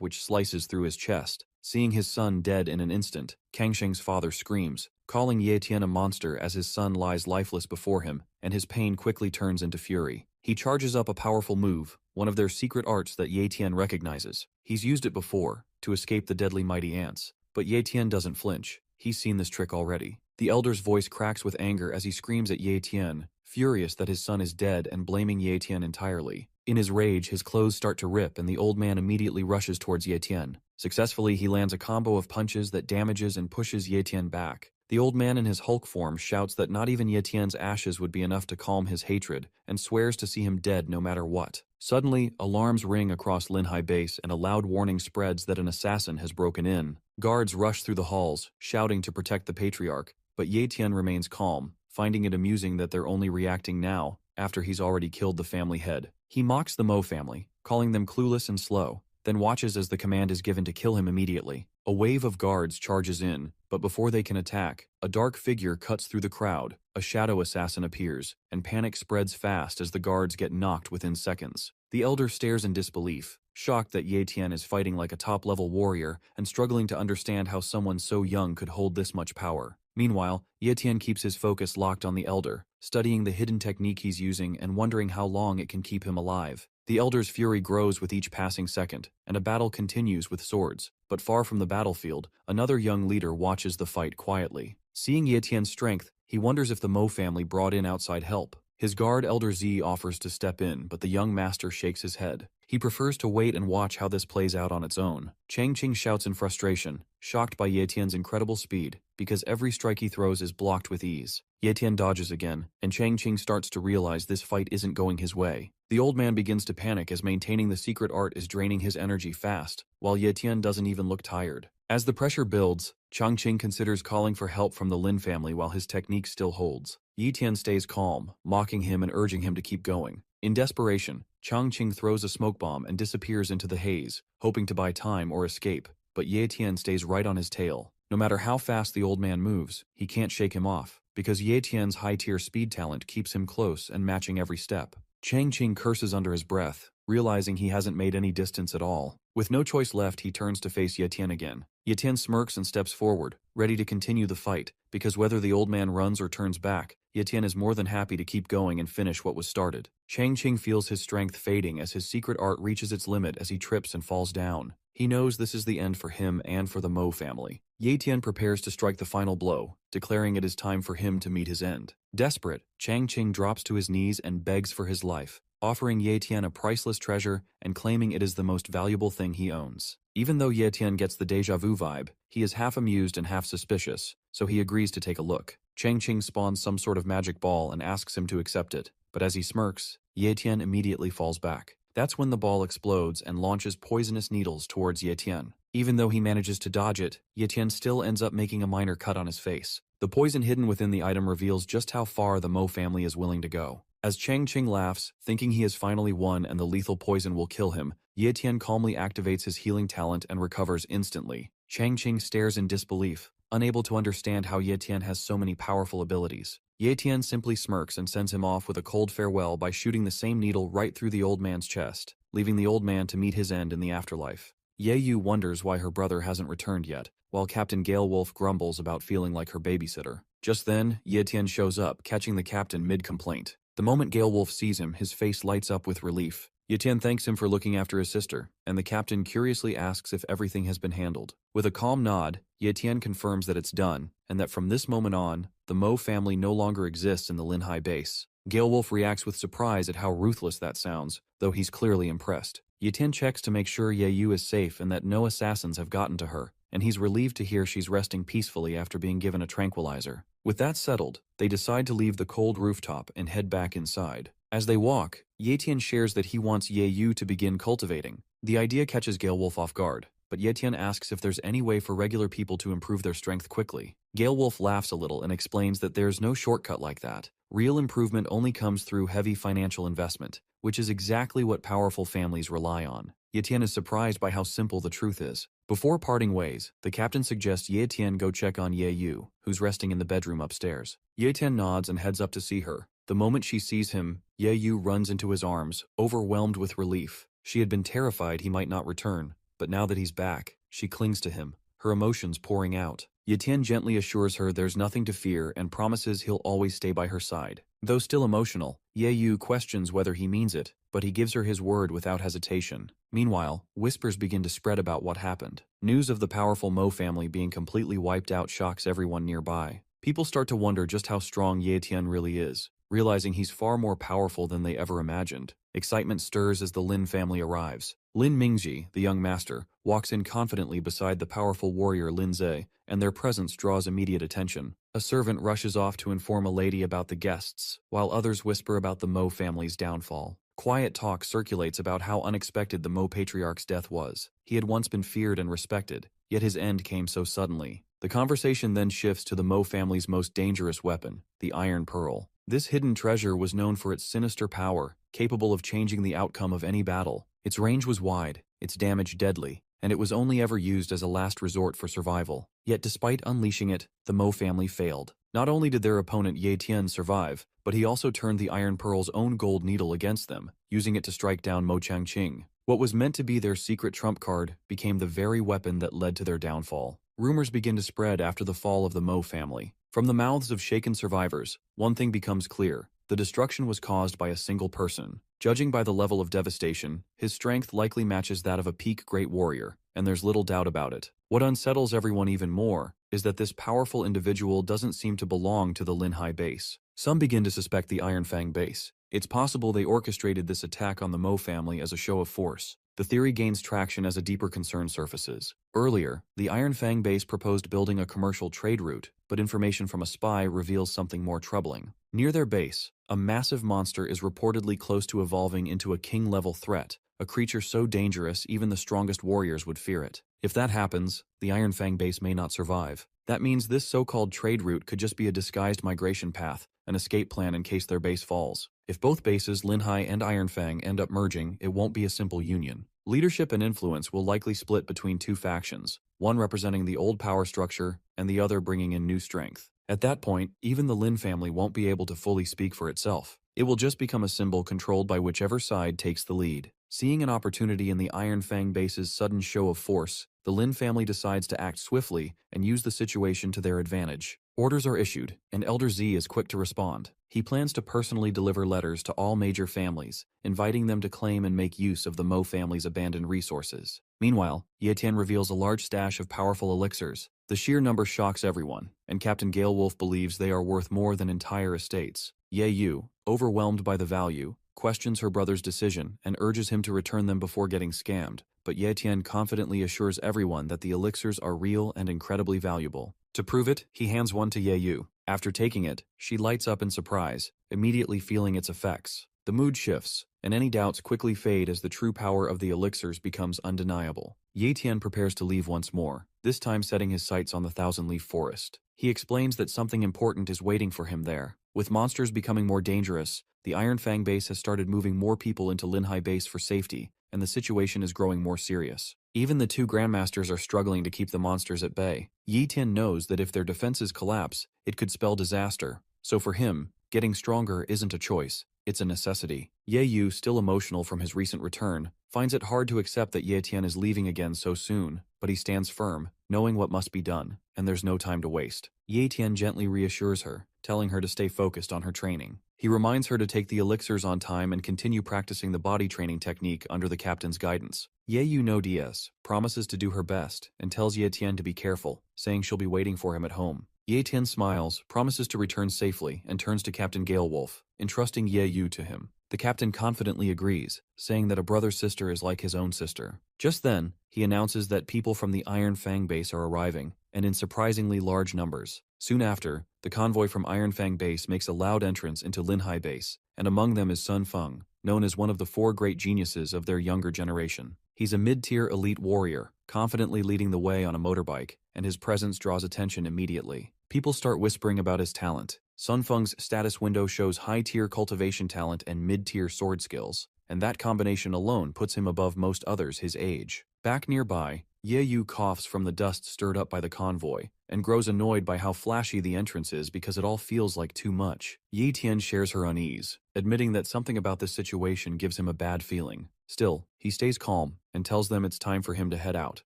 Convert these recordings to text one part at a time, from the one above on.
which slices through his chest. Seeing his son dead in an instant, Kangsheng's father screams, calling Ye Tian a monster as his son lies lifeless before him, and his pain quickly turns into fury. He charges up a powerful move, one of their secret arts that Ye Tian recognizes. He's used it before, to escape the deadly mighty ants. But Ye Tian doesn't flinch. He's seen this trick already. The elder's voice cracks with anger as he screams at Ye Tian, furious that his son is dead and blaming Ye Tian entirely. In his rage, his clothes start to rip and the old man immediately rushes towards Ye Tian. Successfully, he lands a combo of punches that damages and pushes Ye Tian back. The old man in his Hulk form shouts that not even Ye Tian's ashes would be enough to calm his hatred, and swears to see him dead no matter what. Suddenly, alarms ring across Linhai base and a loud warning spreads that an assassin has broken in. Guards rush through the halls, shouting to protect the patriarch, but Ye Tian remains calm, finding it amusing that they're only reacting now, after he's already killed the family head. He mocks the Mo family, calling them clueless and slow, then watches as the command is given to kill him immediately. A wave of guards charges in, but before they can attack, a dark figure cuts through the crowd, a shadow assassin appears, and panic spreads fast as the guards get knocked within seconds. The elder stares in disbelief, shocked that Ye Tian is fighting like a top-level warrior and struggling to understand how someone so young could hold this much power. Meanwhile, Ye Tian keeps his focus locked on the elder, studying the hidden technique he's using and wondering how long it can keep him alive. The elder's fury grows with each passing second, and a battle continues with swords. But far from the battlefield, another young leader watches the fight quietly. Seeing Ye Tian's strength, he wonders if the Mo family brought in outside help. His guard Elder Z offers to step in, but the young master shakes his head. He prefers to wait and watch how this plays out on its own. Chang Qing shouts in frustration, shocked by Ye Tian's incredible speed, because every strike he throws is blocked with ease. Ye Tian dodges again, and Chang Qing starts to realize this fight isn't going his way. The old man begins to panic as maintaining the secret art is draining his energy fast, while Ye Tian doesn't even look tired. As the pressure builds, Chang Qing considers calling for help from the Lin family while his technique still holds. Ye Tian stays calm, mocking him and urging him to keep going. In desperation, Chang Qing throws a smoke bomb and disappears into the haze, hoping to buy time or escape, but Ye Tian stays right on his tail. No matter how fast the old man moves, he can't shake him off, because Ye Tian's high-tier speed talent keeps him close and matching every step. Chang Qing curses under his breath, realizing he hasn't made any distance at all. With no choice left, he turns to face Ye Tian again. Ye Tian smirks and steps forward, ready to continue the fight, because whether the old man runs or turns back, Ye Tian is more than happy to keep going and finish what was started. Chang Qing feels his strength fading as his secret art reaches its limit as he trips and falls down. He knows this is the end for him and for the Mo family. Ye Tian prepares to strike the final blow, declaring it is time for him to meet his end. Desperate, Chang Qing drops to his knees and begs for his life, offering Ye Tian a priceless treasure and claiming it is the most valuable thing he owns. Even though Ye Tian gets the deja vu vibe, he is half amused and half suspicious, so he agrees to take a look. Chang Qing spawns some sort of magic ball and asks him to accept it, but as he smirks, Ye Tian immediately falls back. That's when the ball explodes and launches poisonous needles towards Ye Tian. Even though he manages to dodge it, Ye Tian still ends up making a minor cut on his face. The poison hidden within the item reveals just how far the Mo family is willing to go. As Chang Qing laughs, thinking he has finally won and the lethal poison will kill him, Ye Tian calmly activates his healing talent and recovers instantly. Chang Qing stares in disbelief, unable to understand how Ye Tian has so many powerful abilities. Ye Tian simply smirks and sends him off with a cold farewell by shooting the same needle right through the old man's chest, leaving the old man to meet his end in the afterlife. Ye Yu wonders why her brother hasn't returned yet, while Captain Gale Wolf grumbles about feeling like her babysitter. Just then, Ye Tian shows up, catching the captain mid-complaint. The moment Gale Wolf sees him, his face lights up with relief. Ye Tian thanks him for looking after his sister, and the captain curiously asks if everything has been handled. With a calm nod, Ye Tian confirms that it's done, and that from this moment on, the Mo family no longer exists in the Linhai base. Gale Wolf reacts with surprise at how ruthless that sounds, though he's clearly impressed. Ye Tian checks to make sure Ye Yu is safe and that no assassins have gotten to her, and he's relieved to hear she's resting peacefully after being given a tranquilizer. With that settled, they decide to leave the cold rooftop and head back inside. As they walk, Ye Tian shares that he wants Ye Yu to begin cultivating. The idea catches Gale Wolf off guard, but Ye Tian asks if there's any way for regular people to improve their strength quickly. Gale Wolf laughs a little and explains that there's no shortcut like that. Real improvement only comes through heavy financial investment, which is exactly what powerful families rely on. Ye Tian is surprised by how simple the truth is. Before parting ways, the captain suggests Ye Tian go check on Ye Yu, who's resting in the bedroom upstairs. Ye Tian nods and heads up to see her. The moment she sees him, Ye Yu runs into his arms, overwhelmed with relief. She had been terrified he might not return, but now that he's back, she clings to him, her emotions pouring out. Ye Tian gently assures her there's nothing to fear and promises he'll always stay by her side. Though still emotional, Ye Yu questions whether he means it, but he gives her his word without hesitation. Meanwhile, whispers begin to spread about what happened. News of the powerful Mo family being completely wiped out shocks everyone nearby. People start to wonder just how strong Ye Tian really is, realizing he's far more powerful than they ever imagined. Excitement stirs as the Lin family arrives. Lin Mingji, the young master, walks in confidently beside the powerful warrior Lin Zhe, and their presence draws immediate attention. A servant rushes off to inform a lady about the guests, while others whisper about the Mo family's downfall. Quiet talk circulates about how unexpected the Mo patriarch's death was. He had once been feared and respected, yet his end came so suddenly. The conversation then shifts to the Mo family's most dangerous weapon, the Iron Pearl. This hidden treasure was known for its sinister power, capable of changing the outcome of any battle. Its range was wide, its damage deadly, and it was only ever used as a last resort for survival. Yet despite unleashing it, the Mo family failed. Not only did their opponent Ye Tian survive, but he also turned the Iron Pearl's own gold needle against them, using it to strike down Mo Changqing. What was meant to be their secret trump card became the very weapon that led to their downfall. Rumors begin to spread after the fall of the Mo family. From the mouths of shaken survivors, one thing becomes clear. The destruction was caused by a single person. Judging by the level of devastation, his strength likely matches that of a peak great warrior, and there's little doubt about it. What unsettles everyone even more is that this powerful individual doesn't seem to belong to the Linhai base. Some begin to suspect the Iron Fang base. It's possible they orchestrated this attack on the Mo family as a show of force. The theory gains traction as a deeper concern surfaces. Earlier, the Iron Fang base proposed building a commercial trade route, but information from a spy reveals something more troubling. Near their base, a massive monster is reportedly close to evolving into a king-level threat, a creature so dangerous even the strongest warriors would fear it. If that happens, the Iron Fang base may not survive. That means this so-called trade route could just be a disguised migration path, an escape plan in case their base falls. If both bases, Linhai and Iron Fang, end up merging, it won't be a simple union. Leadership and influence will likely split between two factions, one representing the old power structure and the other bringing in new strength. At that point, even the Lin family won't be able to fully speak for itself. It will just become a symbol controlled by whichever side takes the lead. Seeing an opportunity in the Iron Fang base's sudden show of force, the Lin family decides to act swiftly and use the situation to their advantage. Orders are issued, and Elder Z is quick to respond. He plans to personally deliver letters to all major families, inviting them to claim and make use of the Mo family's abandoned resources. Meanwhile, Ye Tian reveals a large stash of powerful elixirs. The sheer number shocks everyone, and Captain Gale Wolf believes they are worth more than entire estates. Ye Yu, overwhelmed by the value, questions her brother's decision and urges him to return them before getting scammed, but Ye Tian confidently assures everyone that the elixirs are real and incredibly valuable. To prove it, he hands one to Ye Yu. After taking it, she lights up in surprise, immediately feeling its effects. The mood shifts, and any doubts quickly fade as the true power of the elixirs becomes undeniable. Ye Tian prepares to leave once more, this time setting his sights on the Thousand-Leaf Forest. He explains that something important is waiting for him there. With monsters becoming more dangerous, the Iron Fang base has started moving more people into Linhai base for safety, and the situation is growing more serious. Even the two grandmasters are struggling to keep the monsters at bay. Ye Tian knows that if their defenses collapse, it could spell disaster. So for him, getting stronger isn't a choice, it's a necessity. Ye Yu, still emotional from his recent return, finds it hard to accept that Ye Tian is leaving again so soon, but he stands firm, knowing what must be done, and there's no time to waste. Ye Tian gently reassures her, telling her to stay focused on her training. He reminds her to take the elixirs on time and continue practicing the body training technique under the captain's guidance. Ye Yu no DS promises to do her best and tells Ye Tian to be careful, saying she'll be waiting for him at home. Ye Tian smiles, promises to return safely, and turns to Captain Gale Wolf, entrusting Ye Yu to him. The captain confidently agrees, saying that a brother's sister is like his own sister. Just then, he announces that people from the Iron Fang base are arriving, and in surprisingly large numbers. Soon after, the convoy from Iron Fang base makes a loud entrance into Linhai base, and among them is Sun Feng, known as one of the four great geniuses of their younger generation. He's a mid-tier elite warrior, confidently leading the way on a motorbike, and his presence draws attention immediately. People start whispering about his talent. Sun Feng's status window shows high-tier cultivation talent and mid-tier sword skills, and that combination alone puts him above most others his age. Back nearby, Ye Yu coughs from the dust stirred up by the convoy, and grows annoyed by how flashy the entrance is because it all feels like too much. Ye Tian shares her unease, admitting that something about this situation gives him a bad feeling. Still, he stays calm and tells them it's time for him to head out.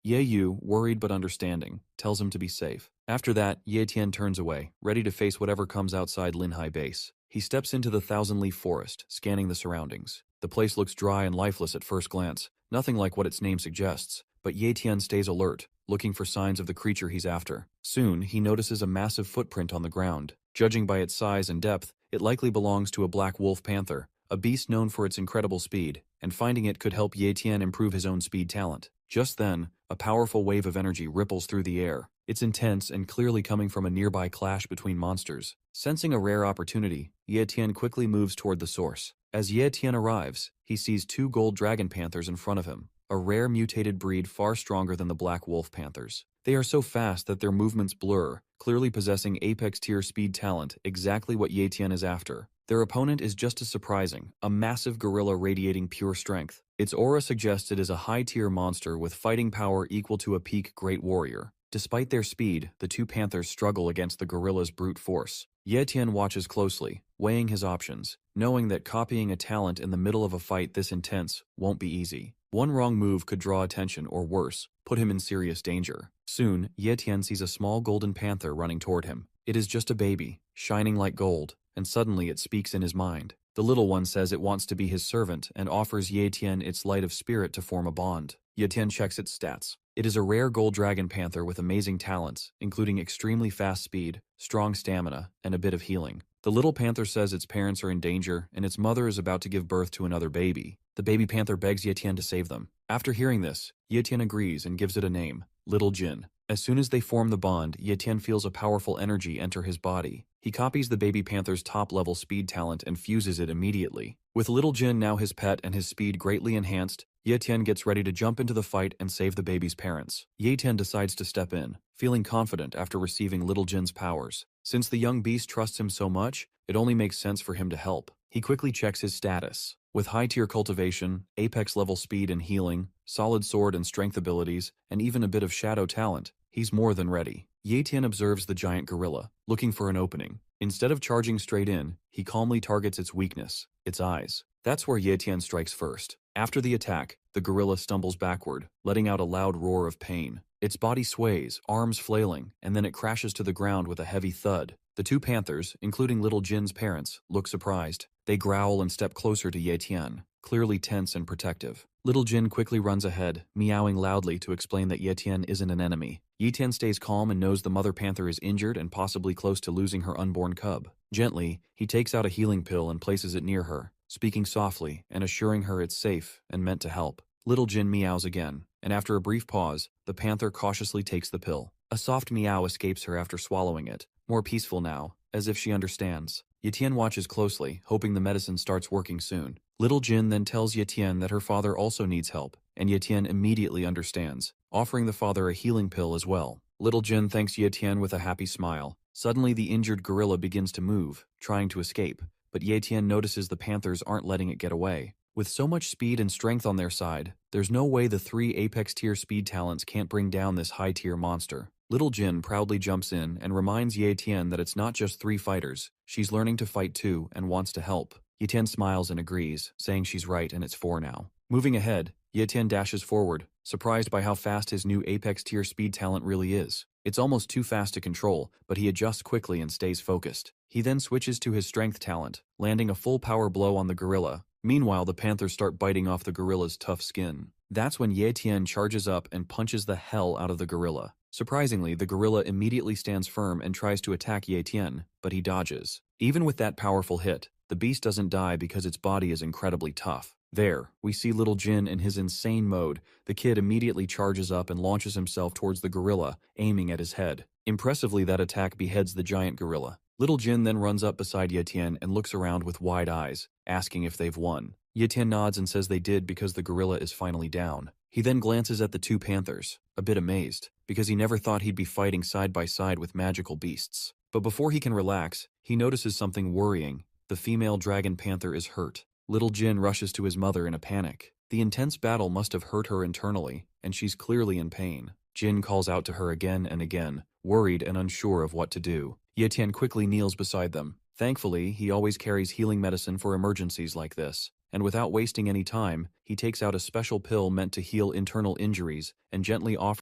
Ye Yu, worried but understanding, tells him to be safe. After that, Ye Tian turns away, ready to face whatever comes outside Linhai base. He steps into the thousand-leaf forest, scanning the surroundings. The place looks dry and lifeless at first glance, nothing like what its name suggests, but Ye Tian stays alert, looking for signs of the creature he's after. Soon, he notices a massive footprint on the ground. Judging by its size and depth, it likely belongs to a black wolf panther, a beast known for its incredible speed, and finding it could help Ye Tian improve his own speed talent. Just then, a powerful wave of energy ripples through the air. It's intense and clearly coming from a nearby clash between monsters. Sensing a rare opportunity, Ye Tian quickly moves toward the source. As Ye Tian arrives, he sees two gold dragon panthers in front of him, a rare mutated breed far stronger than the black wolf panthers. They are so fast that their movements blur, clearly possessing apex-tier speed talent, exactly what Ye Tian is after. Their opponent is just as surprising, a massive gorilla radiating pure strength. Its aura suggests it is a high-tier monster with fighting power equal to a peak great warrior. Despite their speed, the two panthers struggle against the gorilla's brute force. Ye Tian watches closely, weighing his options, knowing that copying a talent in the middle of a fight this intense won't be easy. One wrong move could draw attention or worse, put him in serious danger. Soon, Ye Tian sees a small golden panther running toward him. It is just a baby, shining like gold, and suddenly it speaks in his mind. The little one says it wants to be his servant and offers Ye Tian its light of spirit to form a bond. Ye Tian checks its stats. It is a rare gold dragon panther with amazing talents, including extremely fast speed, strong stamina, and a bit of healing. The little panther says its parents are in danger and its mother is about to give birth to another baby. The baby panther begs Ye Tian to save them. After hearing this, Ye Tian agrees and gives it a name, Little Jin. As soon as they form the bond, Ye Tian feels a powerful energy enter his body. He copies the baby panther's top-level speed talent and fuses it immediately. With Little Jin now his pet and his speed greatly enhanced, Ye Tian gets ready to jump into the fight and save the baby's parents. Ye Tian decides to step in, feeling confident after receiving Little Jin's powers. Since the young beast trusts him so much, it only makes sense for him to help. He quickly checks his status. With high-tier cultivation, apex-level speed and healing, solid sword and strength abilities, and even a bit of shadow talent, he's more than ready. Ye Tian observes the giant gorilla, looking for an opening. Instead of charging straight in, he calmly targets its weakness, its eyes. That's where Ye Tian strikes first. After the attack, the gorilla stumbles backward, letting out a loud roar of pain. Its body sways, arms flailing, and then it crashes to the ground with a heavy thud. The two panthers, including Little Jin's parents, look surprised. They growl and step closer to Ye Tian, clearly tense and protective. Little Jin quickly runs ahead, meowing loudly to explain that Ye Tian isn't an enemy. Ye Tian stays calm and knows the mother panther is injured and possibly close to losing her unborn cub. Gently, he takes out a healing pill and places it near her, speaking softly and assuring her it's safe and meant to help. Little Jin meows again, and after a brief pause, the panther cautiously takes the pill. A soft meow escapes her after swallowing it, more peaceful now, as if she understands. Ye Tian watches closely, hoping the medicine starts working soon. Little Jin then tells Ye Tian that her father also needs help, and Ye Tian immediately understands, offering the father a healing pill as well. Little Jin thanks Ye Tian with a happy smile. Suddenly the injured gorilla begins to move, trying to escape, but Ye Tian notices the panthers aren't letting it get away. With so much speed and strength on their side, there's no way the three apex-tier speed talents can't bring down this high-tier monster. Little Jin proudly jumps in and reminds Ye Tian that it's not just 3 fighters. She's learning to fight too and wants to help. Ye Tian smiles and agrees, saying she's right and it's 4 now. Moving ahead, Ye Tian dashes forward, surprised by how fast his new apex-tier speed talent really is. It's almost too fast to control, but he adjusts quickly and stays focused. He then switches to his strength talent, landing a full power blow on the gorilla. Meanwhile, the panthers start biting off the gorilla's tough skin. That's when Ye Tian charges up and punches the hell out of the gorilla. Surprisingly, the gorilla immediately stands firm and tries to attack Ye Tian, but he dodges. Even with that powerful hit, the beast doesn't die because its body is incredibly tough. There, we see Little Jin in his insane mode. The kid immediately charges up and launches himself towards the gorilla, aiming at his head. Impressively, that attack beheads the giant gorilla. Little Jin then runs up beside Ye Tian and looks around with wide eyes, asking if they've won. Ye Tian nods and says they did because the gorilla is finally down. He then glances at the 2 panthers, a bit amazed, because he never thought he'd be fighting side by side with magical beasts. But before he can relax, he notices something worrying. The female dragon panther is hurt. Little Jin rushes to his mother in a panic. The intense battle must have hurt her internally, and she's clearly in pain. Jin calls out to her again and again, worried and unsure of what to do. Ye Tian quickly kneels beside them. Thankfully, he always carries healing medicine for emergencies like this, and without wasting any time, he takes out a special pill meant to heal internal injuries and gently offers